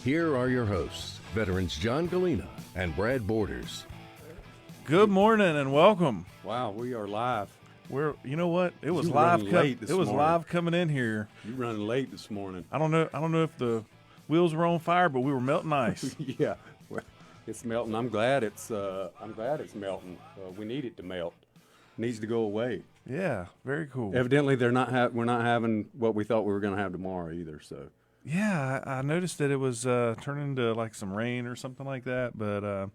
Here are your hosts, veterans John Galena and Brad Borders. Good morning and welcome. Wow, we are live. You know what? It was You live. running late this morning. Live coming in here. You're running late this morning. I don't know if the wheels were on fire, but we were melting ice. Yeah, well, it's melting. I'm glad it's melting. We need it to melt. It needs to go away. Yeah, very cool. Evidently, we're not having what we thought we were going to have tomorrow either. So. Yeah, I noticed that it was turning into like some rain or something like that. But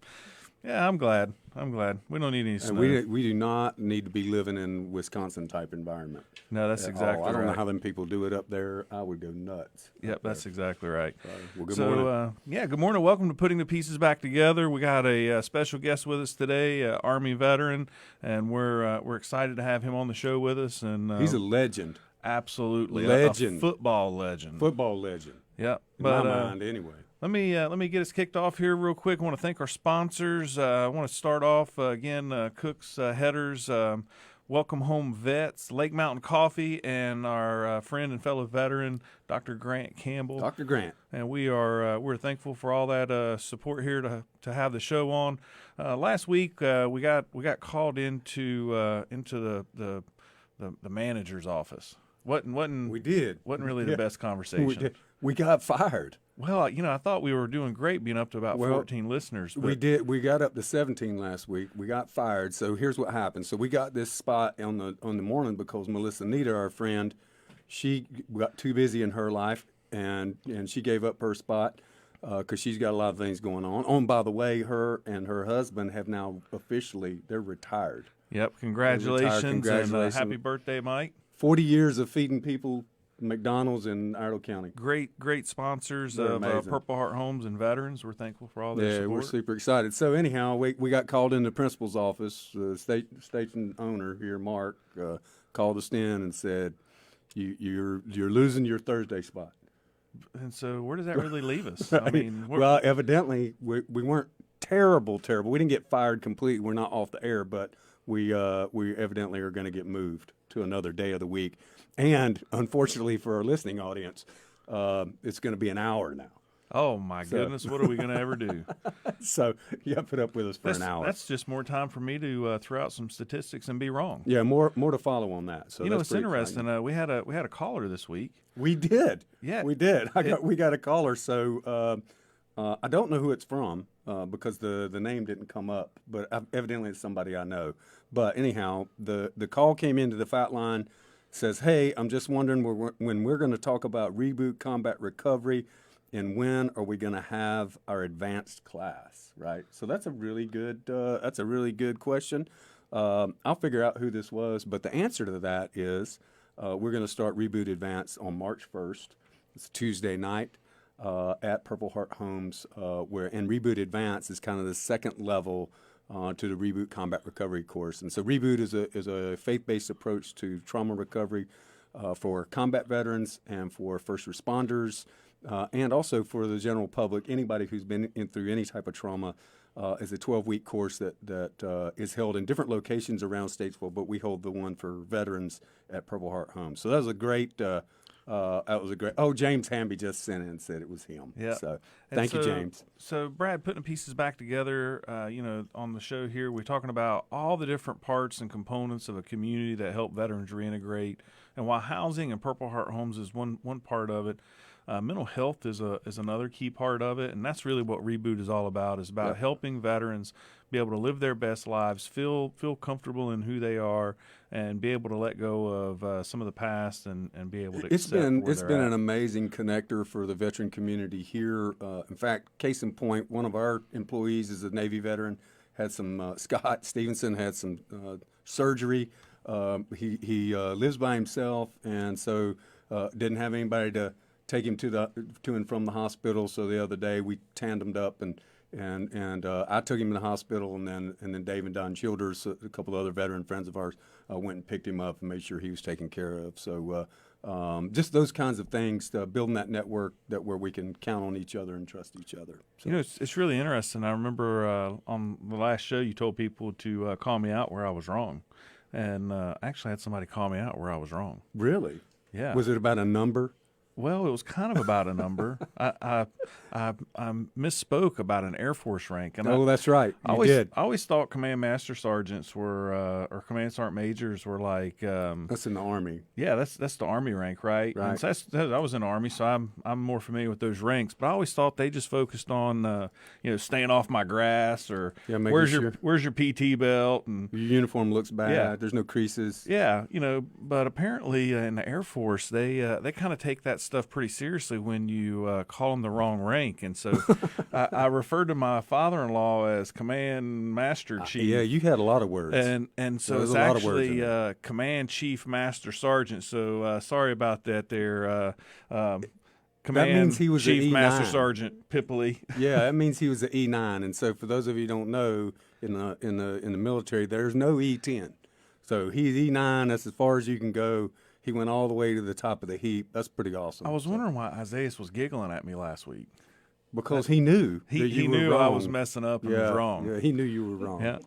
yeah, I'm glad. We don't need any snow. We do not need to be living in Wisconsin type environment. No, that's exactly right. I don't know how them people do it up there. I would go nuts. Yep, that's exactly right. Well, good morning. Good morning. Welcome to Putting the Pieces Back Together. We got a special guest with us today, Army veteran, and we're excited to have him on the show with us. And he's a legend. Absolutely, legend, a football legend. Yep, in my mind, anyway. Let me get us kicked off here real quick. I want to thank our sponsors. I want to start off again, Cook's Headers, Welcome Home Vets, Lake Mountain Coffee, and our friend and fellow veteran, Dr. Grant Campbell. Dr. Grant. And we're thankful for all that support here to have the show on. Last week we got called into the manager's office. We did. Wasn't really the best conversation. We got fired. Well, I thought we were doing great being up to about 14 listeners. But we did. We got up to 17 last week. We got fired. So here's what happened. So we got this spot on the morning because Melissa Nita, our friend, she got too busy in her life and she gave up her spot because she's got a lot of things going on. Oh, and by the way, her and her husband have now they're retired. Yep. Congratulations. And happy birthday, Mike. 40 years of feeding people McDonald's in Iredell County. Great sponsors of Purple Heart Homes and Veterans. We're thankful for all their support. Yeah, we're super excited. So anyhow, we got called in the principal's office. The station owner here, Mark, called us in and said, "You're losing your Thursday spot." And so where does that really leave us? I mean, well, evidently we weren't terrible. We didn't get fired completely. We're not off the air, but we evidently are going to get moved to another day of the week. And unfortunately for our listening audience, it's going to be an hour now. Oh, my goodness. What are we going to ever do? So you have to put up with us for an hour. That's just more time for me to throw out some statistics and be wrong. Yeah, more to follow on that. So it's interesting. We had a caller this week. We did. Yeah. We did. We got a caller. So I don't know who it's from because the name didn't come up, but evidently it's somebody I know. But anyhow, the call came into the Fat Line, says, "Hey, I'm just wondering when we're going to talk about reboot combat recovery, and when are we going to have our advanced class?" Right. So that's a really good question. I'll figure out who this was, but the answer to that is we're going to start Reboot Advance on March 1st. It's Tuesday night at Purple Heart Homes, and Reboot Advance is kind of the second level to the Reboot Combat Recovery course. And so Reboot is a faith-based approach to trauma recovery for combat veterans and for first responders and also for the general public. Anybody who's been through any type of trauma is a 12-week course that is held in different locations around Statesville, but we hold the one for veterans at Purple Heart Homes. So that was a great James Hamby just sent in and said it was him. Yeah. So thank you, James. So Brad, putting the pieces back together, on the show here, we're talking about all the different parts and components of a community that help veterans reintegrate. And while housing and Purple Heart Homes is one part of it, mental health is another key part of it, and that's really what Reboot is all about. Is about helping veterans be able to live their best lives, feel comfortable in who they are, and be able to let go of some of the past and be able to. It's been an amazing connector for the veteran community here. In fact, case in point, one of our employees is a Navy veteran. Had some Scott Stevenson had some surgery. He lives by himself, and so didn't have anybody to take him to and from the hospital. So the other day we tandemed up and I took him to the hospital, and then Dave and Don Childers, a couple of other veteran friends of ours, went and picked him up and made sure he was taken care of. So just those kinds of things, building that network where we can count on each other and trust each other. So. It's really interesting. I remember on the last show you told people to call me out where I was wrong, and I actually had somebody call me out where I was wrong. Really? Yeah. Was it about a number? Well, it was kind of about a number. I misspoke about an Air Force rank, and that's right. You I did. always thought Command Master Sergeants were or Command Sergeant Majors were like. That's in the Army. Yeah, that's the Army rank, right? Right. And so I was in the Army, so I'm more familiar with those ranks. But I always thought they just focused on staying off my grass or where's your PT belt and your uniform looks bad. Yeah. There's no creases. Yeah, but apparently in the Air Force they kind of take that stuff pretty seriously when you call them the wrong rank. And so I referred to my father-in-law as Command Master Chief. Yeah, you had a lot of words. And so it's actually Command Chief Master Sergeant. So sorry about that there. Command that means he was Chief an E9. Master Sergeant Pipley. Yeah, that means he was an E9. And so for those of you who don't know, in the military, there's no E10. So he's E9. That's as far as you can go. He went all the way to the top of the heap. That's pretty awesome. I was wondering why Isaiah was giggling at me last week. Because he knew he knew I was messing up and was wrong. Yeah, he knew you were wrong. Yeah.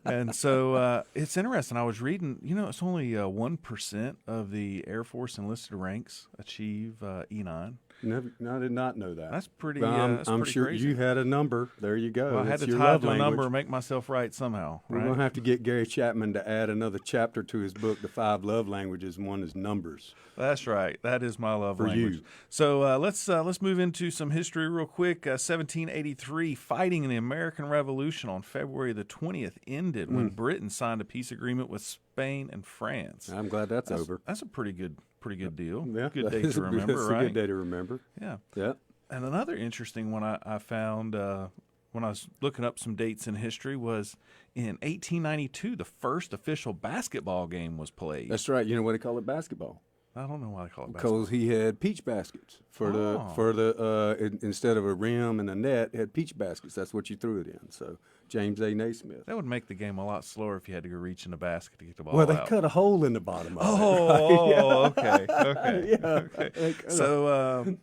And so it's interesting. I was reading, it's only 1% of the Air Force enlisted ranks achieve E9. I did not know that. That's pretty. I'm pretty sure crazy. you had a number. There you go. Well, I had to tie to a number and make myself right somehow. We're going to have to get Gary Chapman to add another chapter to his book, The 5 Love Languages, and one is numbers. That's right. That is my love language. You. So let's move into some history real quick. 1783, fighting in the American Revolution on February the 20th ended when Britain signed a peace agreement with Spain and France. I'm glad that's over. That's a pretty good deal. Yeah, good day to remember, that's right? a good day to remember. Yeah. Yeah. And another interesting one I found when I was looking up some dates in history was in 1892, the first official basketball game was played. That's right. You know why they call it basketball? I don't know why they call it basketball. Because he had peach baskets instead of a rim and a net, it had peach baskets. That's what you threw it in. So James A. Naismith. That would make the game a lot slower if you had to go reach in the basket to get the ball Well, they out. cut a hole in the bottom of it. Okay. Yeah. Okay. So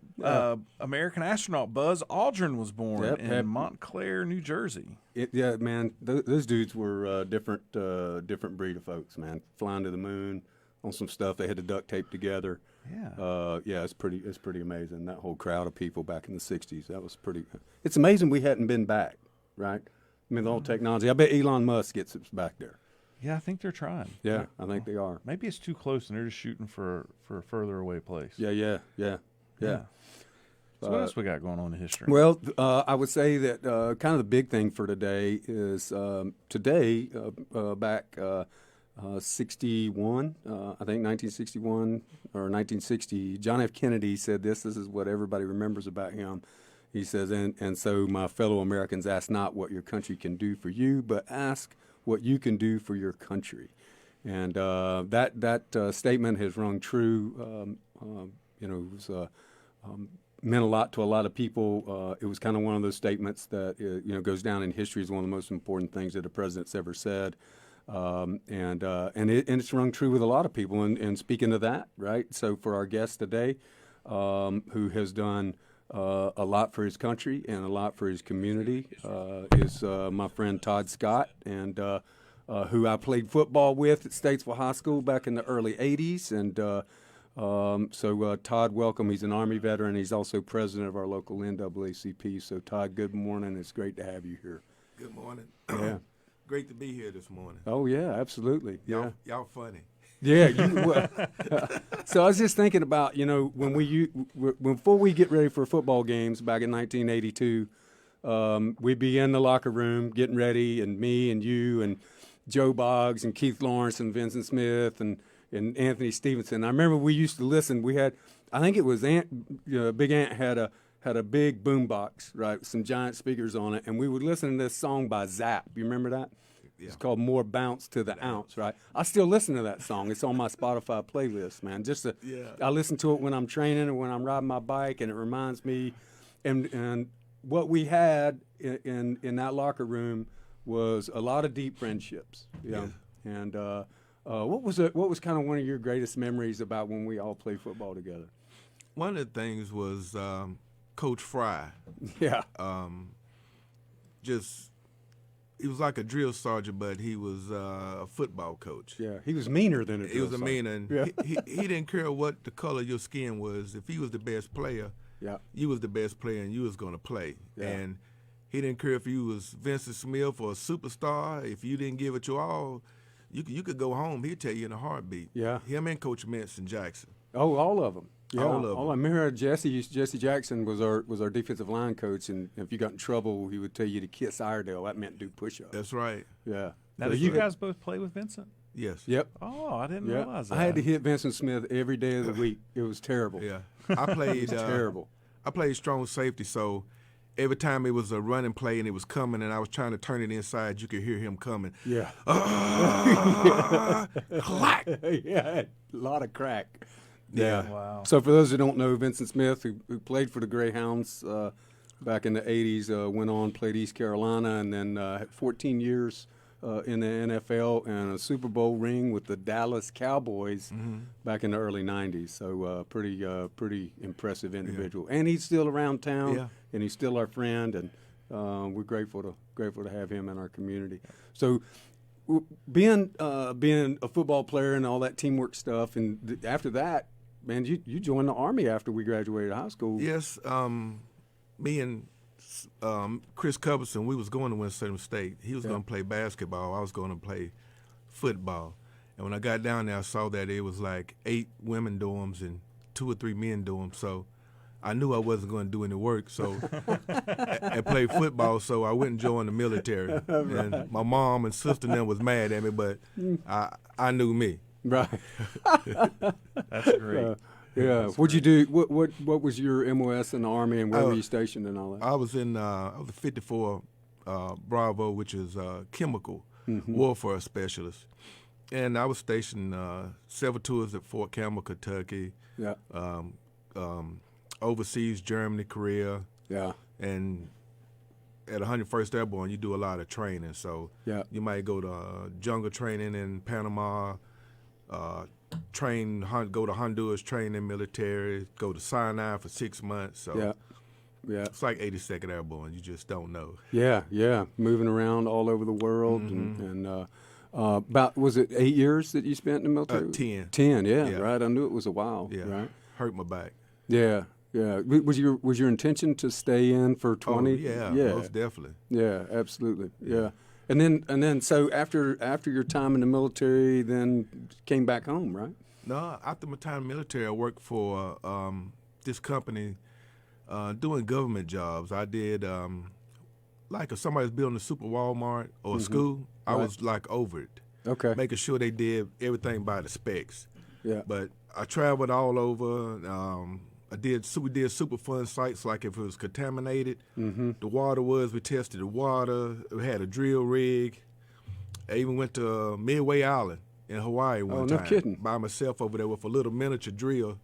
American astronaut Buzz Aldrin was born in Montclair, New Jersey. Yeah, man, those dudes were different breed of folks, man. Flying to the moon on some stuff they had to duct tape together. Yeah. It's pretty amazing. That whole crowd of people back in the 60s. That was pretty. It's amazing we hadn't been back, right? I mean, the whole technology. I bet Elon Musk gets us back there. Yeah, I think they're trying. Yeah, I think they are. Maybe it's too close and they're just shooting for a further away place. Yeah. So what else we got going on in history? Well, I would say that kind of the big thing for today is today back 61, I think 1961 or 1960, John F. Kennedy said this. This is what everybody remembers about him. He says, and so my fellow Americans, ask not what your country can do for you, but ask what you can do for your country. And that statement has rung true. It was meant a lot to a lot of people. It was kind of one of those statements that goes down in history as one of the most important things that a president's ever said. And it's rung true with a lot of people. And speaking of that, right? So for our guest today, who has done a lot for his country and a lot for his community, is my friend Todd Scott, and who I played football with at Statesville High School back in the early 80s. And so Todd, welcome. He's an Army veteran. He's also president of our local NAACP. So Todd, good morning. It's great to have you here. Good morning. Yeah. Great to be here this morning. Oh, yeah, absolutely. Yeah. Y'all funny. Yeah. So I was just thinking about, before we get ready for football games back in 1982, we'd be in the locker room getting ready, and me and you and Joe Boggs and Keith Lawrence and Vincent Smith and Anthony Stevenson. I remember we used to listen. We had, I think it was Big Ant had a big boom box, right, with some giant speakers on it, and we would listen to this song by Zapp. You remember that? Yeah. It's called More Bounce to the Ounce, right? I still listen to that song. It's on my Spotify playlist, man. I listen to it when I'm training or when I'm riding my bike, and it reminds me. And what we had in that locker room was a lot of deep friendships. Yeah. And what was kind of one of your greatest memories about when we all played football together? One of the things was Coach Fry. Yeah. Just he was like a drill sergeant, but he was a football coach. Yeah, he was meaner than a He was drill a mean, sergeant. and Yeah. he didn't care what the color of your skin was. If he was the best player, Yeah. you was the best player, and you was going to play. Yeah. And he didn't care if you was Vincent Smith or a superstar. If you didn't give it your all, you could go home. He'd tell you in a heartbeat. Yeah. Him and Coach Mintz and Jackson. Oh, all of them. Yeah, All of them. I remember Jesse Jackson was our defensive line coach, and if you got in trouble, he would tell you to kiss Iredale. That meant do push-ups. That's right. Yeah. Now, So did you guys both play with Vincent? Yes. Yep. Oh, I didn't Yeah. realize that. I had to hit Vincent Smith every day of the week. It was terrible. Yeah. I played It was terrible. I played strong safety, so every time it was a running play and it was coming and I was trying to turn it inside, you could hear him coming. Yeah. Clack. Yeah, a lot of crack. Yeah. Wow. So for those who don't know, Vincent Smith, who played for the Greyhounds back in the 80s, went on, played East Carolina, and then had 14 years in the NFL and a Super Bowl ring with the Dallas Cowboys back in the early 90s. So pretty impressive individual. And he's still around town, and he's still our friend, and we're grateful to have him in our community. So being a football player and all that teamwork stuff, and after that, man, you joined the Army after we graduated high school. Yes, me and Chris Cubberson, we was going to Winston State. He was going to play basketball. I was going to play football. And when I got down there, I saw that it was like 8 women dorms and 2 or 3 men dorms. So I knew I wasn't going to do any work. So and play football. So I went and joined the military. Right. And my mom and sister and them was mad at me, but I knew me. Right. That's great. Yeah. What'd you do? What was your MOS in the Army, and where were you stationed and all that? I was in I was a 54 Bravo, which is chemical warfare specialist, and I was stationed several tours at Fort Campbell, Kentucky. Yeah. Overseas, Germany, Korea. Yeah. And at 101st Airborne, you do a lot of training. So you might go to jungle training in Panama. Go to Honduras, train in military, go to Sinai for 6 months. So it's like 82nd Airborne. You just don't know. Yeah, moving around all over the world, and about, was it 8 years that you spent in the military? 10. 10, yeah, right. I knew it was a while. Yeah, right. Hurt my back. Yeah. Was your intention to stay in for 20? Oh, yeah, most definitely. Yeah, absolutely. Yeah. And then so after your time in the military, then came back home, right? No, after my time in the military, I worked for this company doing government jobs. I did like if somebody's building a super Walmart or a school, I was like over it. Okay. Making sure they did everything by the specs. Yeah. But I traveled all over. We did super fun sites, like if it was contaminated, the water was, we tested the water. We had a drill rig. I even went to Midway Island in Hawaii one time. No kidding. By myself over there with a little miniature drill.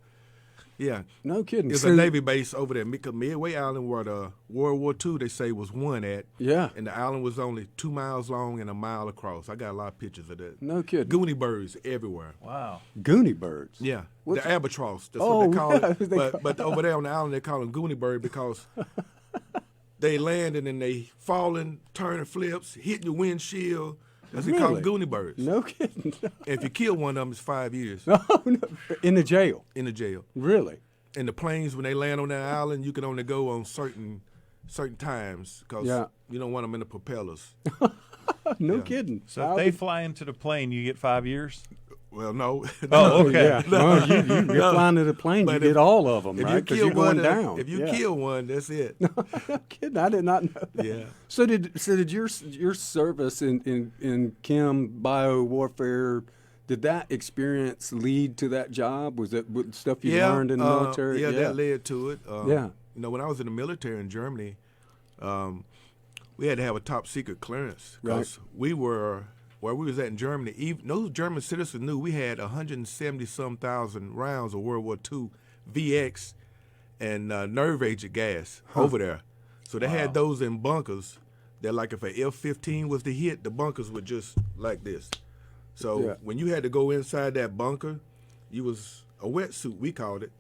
Yeah. No kidding. It's a Navy base over there. Midway Island, where the World War II, they say, was won at. Yeah. And the island was only 2 miles long and a mile across. I got a lot of pictures of that. No kidding. Goonie birds everywhere. Wow. Goonie birds. Yeah. What's the albatross. That's what they call it. But over there on the island, they call them Goonie bird because they land and then they falling, turning flips, hitting your windshield. That's what they call them Goonie birds. No kidding. And if you kill one of them, it's 5 years. No. In the jail. In the jail. Really? And the planes, when they land on that island, you can only go on certain times because you don't want them in the propellers. No kidding. So if they fly into the plane, you get 5 years? Well, no. Oh, okay. Yeah. No, you're flying to the plane, you get all of them, right? Because you're going down. If you kill one, that's it. No kidding. I did not know that. Yeah. So did your service in chem bio warfare, did that experience lead to that job? Was it stuff you learned in the military? Yeah, that led to it. Yeah. You know, when I was in the military in Germany, we had to have a top secret clearance because we were where we was at in Germany. Even those German citizens knew we had 170-some thousand rounds of World War II VX and nerve agent gas over there. So they had those in bunkers that, like, if an F-15 was to hit, the bunkers were just like this. So when you had to go inside that bunker, you was a wetsuit, we called it.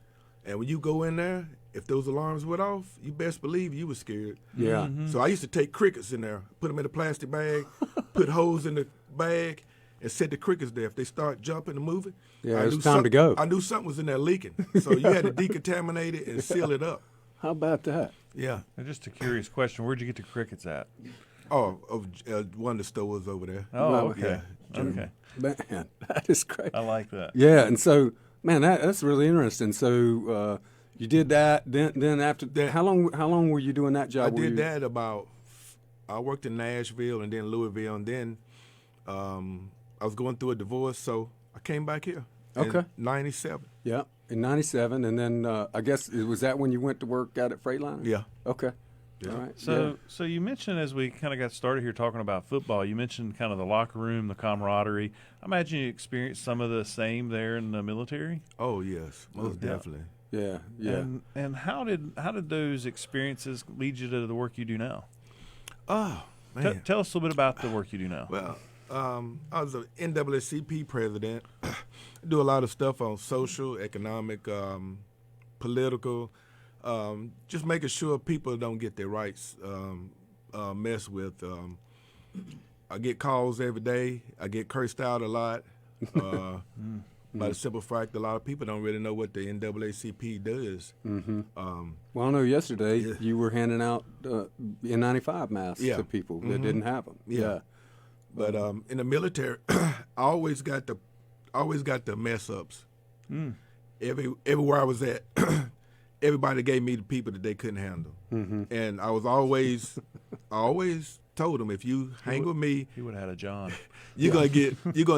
And when you go in there if those alarms went off, you best believe you was scared. Yeah. So I used to take crickets in there, put them in a plastic bag, put holes in the bag, and set the crickets there. If they start jumping and moving, Yeah, I it's knew time to go. I knew something was in there leaking. So you had to decontaminate it and seal it up. How about that? Yeah. And just a curious question: where'd you get the crickets at? Oh, one of the stores over there. Oh, Well, okay, yeah. okay. Man, that is great. I like that. Yeah, and so, man, that's really interesting. So you did that. Then after that, how long were you doing that job? I did that about. I worked in Nashville and then Louisville, and then I was going through a divorce, so I came back here. Okay. In '97. Yeah, in '97, and then I guess was that when you went to work out at Freightliner? Yeah. Okay. Yeah. All right. So you mentioned, as we kind of got started here talking about football, you mentioned kind of the locker room, the camaraderie. I imagine you experienced some of the same there in the military. Oh yes, most definitely. Yeah. And how did those experiences lead you to the work you do now? Oh man. Tell us a little bit about the work you do now. Well, I was an NAACP president. I do a lot of stuff on social, economic, political, just making sure people don't get their rights messed with. I get calls every day. I get cursed out a lot. By the simple fact, a lot of people don't really know what the NAACP does. Mm-hmm. Well, I know yesterday Yeah. you were handing out N95 masks Yeah. to people that didn't have them. Yeah. But in the military, I always got the mess ups. Everywhere I was at, everybody gave me the people that they couldn't handle, and I always told them, if you hang with me, He would have had a John. you're gonna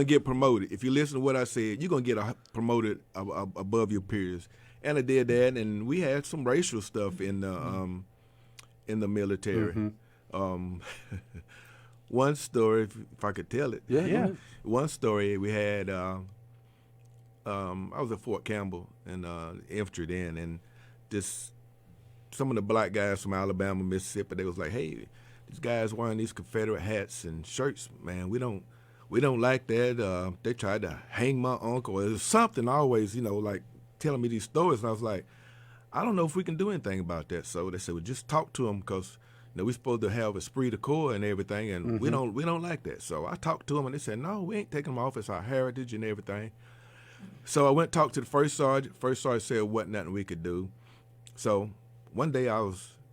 get promoted. If you listen to what I said, you're gonna get promoted above your peers. And I did that, and we had some racial stuff in the military. One story, if I could tell it. Yeah. One story we had. I was at Fort Campbell in infantry then, and some of the black guys from Alabama, Mississippi, they was like, "Hey, these guys wearing these Confederate hats and shirts, man. We don't like that. They tried to hang my uncle." It was something always, like telling me these stories, and I was like, "I don't know if we can do anything about that." So they said, "Well, just talk to them, because we're supposed to have esprit de corps and everything, and we don't like that." So I talked to them, and they said, "No, we ain't taking them off. It's our heritage and everything." So I went and talked to the first sergeant. First sergeant said wasn't nothing we could do. So one day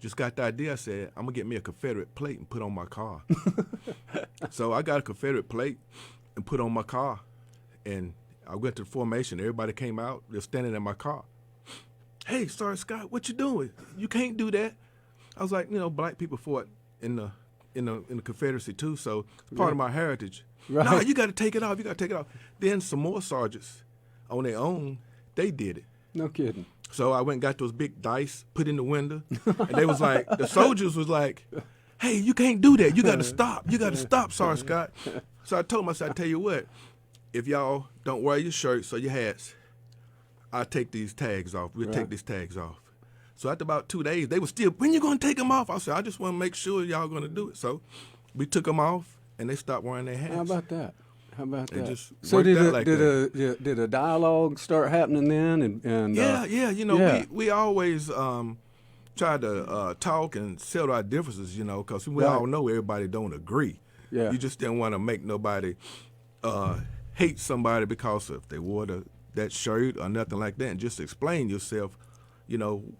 just got the idea. I said, "I'm gonna get me a Confederate plate and put on my car." So I got a Confederate plate and put on my car, and I went to the formation. Everybody came out. They're standing in my car. "Hey, Sergeant Scott, what you doing? You can't do that." I was like, black people fought in the Confederacy too, so it's part of my heritage. Right. "No, you got to take it off. You got to take it off." Then some more sergeants on their own, they did it. No kidding. So I went and got those big dice, put in the window, and they was like, the soldiers was like, "Hey, you can't do that. You got to stop. You got to stop, Sergeant Scott." So I told them, I said, "I tell you what, if y'all don't wear your shirts or your hats, I'll take these tags off. We'll take these tags off." So after about 2 days, they were still, "When you going to take them off?" I said, "I just want to make sure y'all going to do it." So we took them off, and they stopped wearing their hats. How about that? It just So worked did out like that. did a dialogue start happening then? And Yeah. We always try to talk and settle our differences, because we all know everybody don't agree. Yeah. You just didn't want to make nobody hate somebody because if they wore that shirt or nothing like that, and just explain yourself,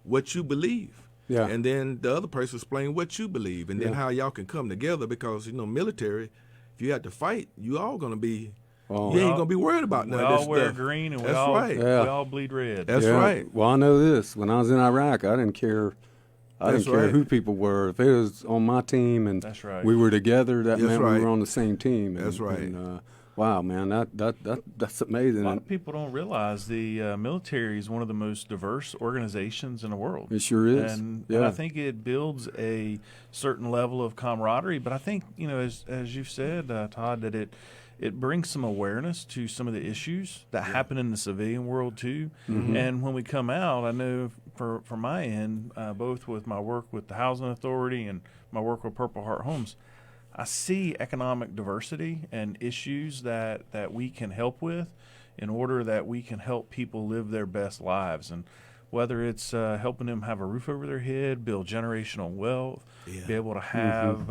what you believe. Yeah. And then the other person explain what you believe, and then how y'all can come together, because, military, if you have to fight, you all going to be, you ain't going to be worried about none We of this all wear stuff. green, and we That's all right. we all bleed red. That's right. Well, I know this. When I was in Iraq, I didn't care. I That's didn't care right. who people were. If it was on my team and That's right. we were together, that That's meant right. we were on the same team. And, That's right. And, wow, man, that's amazing. A lot of people don't realize the military is one of the most diverse organizations in the world. It sure is. And Yeah. I think it builds a certain level of camaraderie. But I think, as you've said, Todd, that it brings some awareness to some of the issues that happen in the civilian world too. And when we come out, I know for my end, both with my work with the Housing Authority and my work with Purple Heart Homes, I see economic diversity and issues that we can help with in order that we can help people live their best lives. And whether it's helping them have a roof over their head, build generational wealth, be able to have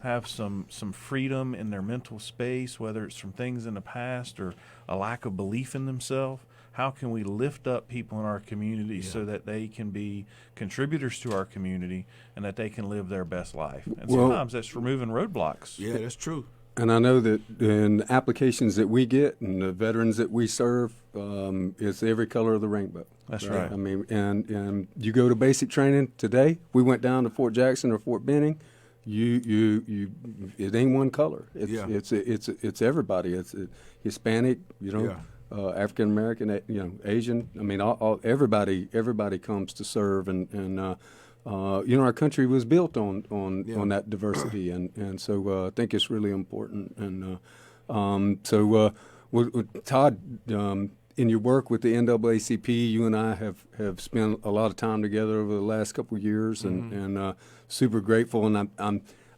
have some freedom in their mental space, whether it's from things in the past or a lack of belief in themselves. How can we lift up people in our community so that they can be contributors to our community and that they can live their best life? And sometimes that's removing roadblocks. Yeah, that's true. And I know that in the applications that we get and the veterans that we serve, it's every color of the rainbow. That's right. I mean, and you go to basic training today. We went down to Fort Jackson or Fort Benning. It ain't one color. It's everybody. It's Hispanic, African American, Asian. I mean, everybody comes to serve, and our country was built on that diversity, and so I think it's really important. And Todd, in your work with the NAACP, you and I have spent a lot of time together over the last couple of years, and super grateful. And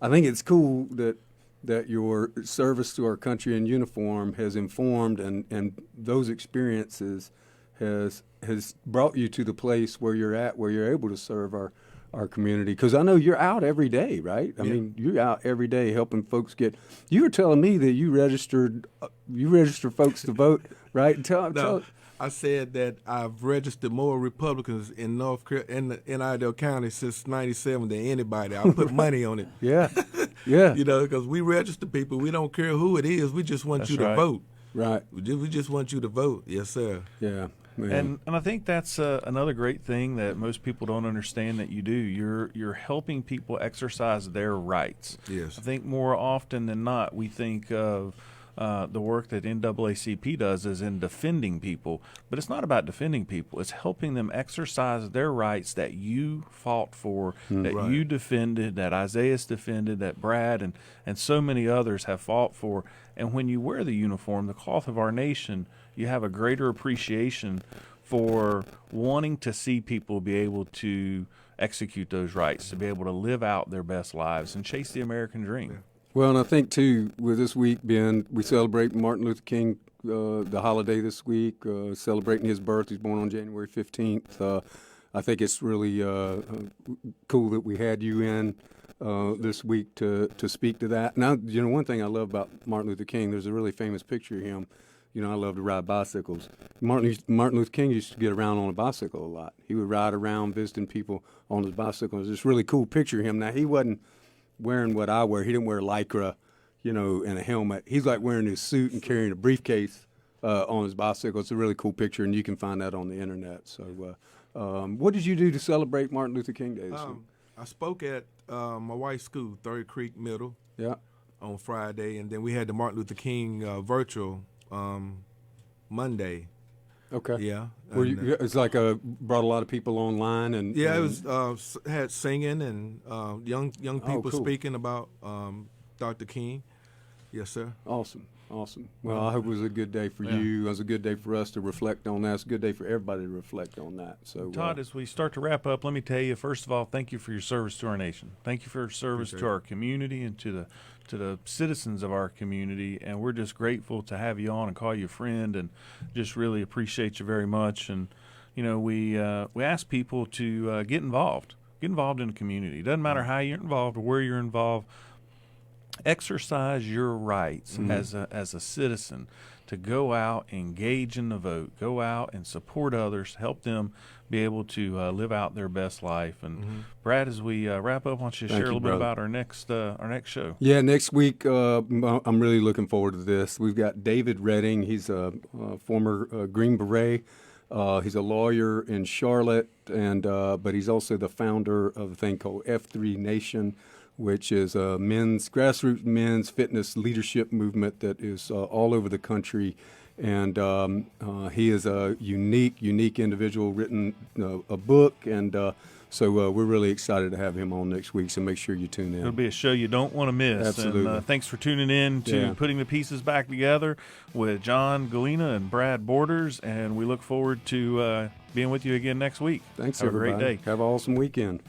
I think it's cool that your service to our country in uniform has informed and those experiences has brought you to the place where you're at, where you're able to serve our community. Because I know you're out every day, right? I mean, you're out every day helping folks get. You were telling me that you registered folks to vote, right? Tell. I said that I've registered more Republicans in in Iredell County since '97 than anybody. I put money on it. Yeah. Because we register people. We don't care who it is. We just want you to vote. Right. We just want you to vote. Yes, sir. Yeah. Man. And I think that's another great thing that most people don't understand that you do. You're helping people exercise their rights. Yes. I think more often than not we think of the work that NAACP does is in defending people, but it's not about defending people. It's helping them exercise their rights that you fought for, that you defended, that Isaiah's defended, that Brad and so many others have fought for. And when you wear the uniform, the cloth of our nation, you have a greater appreciation for wanting to see people be able to execute those rights, to be able to live out their best lives and chase the American dream. Well, and I think, too, with this week being, we celebrate Martin Luther King, the holiday this week, celebrating his birth. He's born on January 15th. I think it's really cool that we had you in this week to speak to that. Now, one thing I love about Martin Luther King, there's a really famous picture of him. I love to ride bicycles. Martin Luther King used to get around on a bicycle a lot. He would ride around visiting people on his bicycle. There's this really cool picture of him. Now, he wasn't wearing what I wear. He didn't wear Lycra, and a helmet. He's like wearing his suit and carrying a briefcase on his bicycle. It's a really cool picture, and you can find that on the internet. So what did you do to celebrate Martin Luther King Day this week? I spoke at my wife's school, Third Creek Middle, on Friday, and then we had the Martin Luther King virtual Monday. Okay. Yeah. It's like brought a lot of people online and. Yeah, it was had singing and young people speaking about Dr. King. Yes, sir. Awesome. Well, I hope it was a good day for you. It was a good day for us to reflect on that. It's a good day for everybody to reflect on that. So, Todd, as we start to wrap up, let me tell you, first of all, thank you for your service to our nation. Thank you for your service to our community and to the citizens of our community. And we're just grateful to have you on and call you a friend, and just really appreciate you very much. And we ask people to get involved in the community. It doesn't matter how you're involved or where you're involved. Exercise your rights as a citizen to go out, engage in the vote, go out and support others, help them be able to live out their best life. And Brad, as we wrap up, why don't you share a little bit about our next show? Yeah, next week I'm really looking forward to this. We've got David Redding. He's a former Green Beret. He's a lawyer in Charlotte, but he's also the founder of a thing called F3 Nation, which is a grassroots men's fitness leadership movement that is all over the country. And he is a unique individual, written a book, and so we're really excited to have him on next week, so make sure you tune in. It'll be a show you don't want to miss. Absolutely. And thanks for tuning in to Putting the Pieces Back Together with John Galena and Brad Borders, and we look forward to being with you again next week. Thanks, Have everybody. a great day. Have an awesome weekend.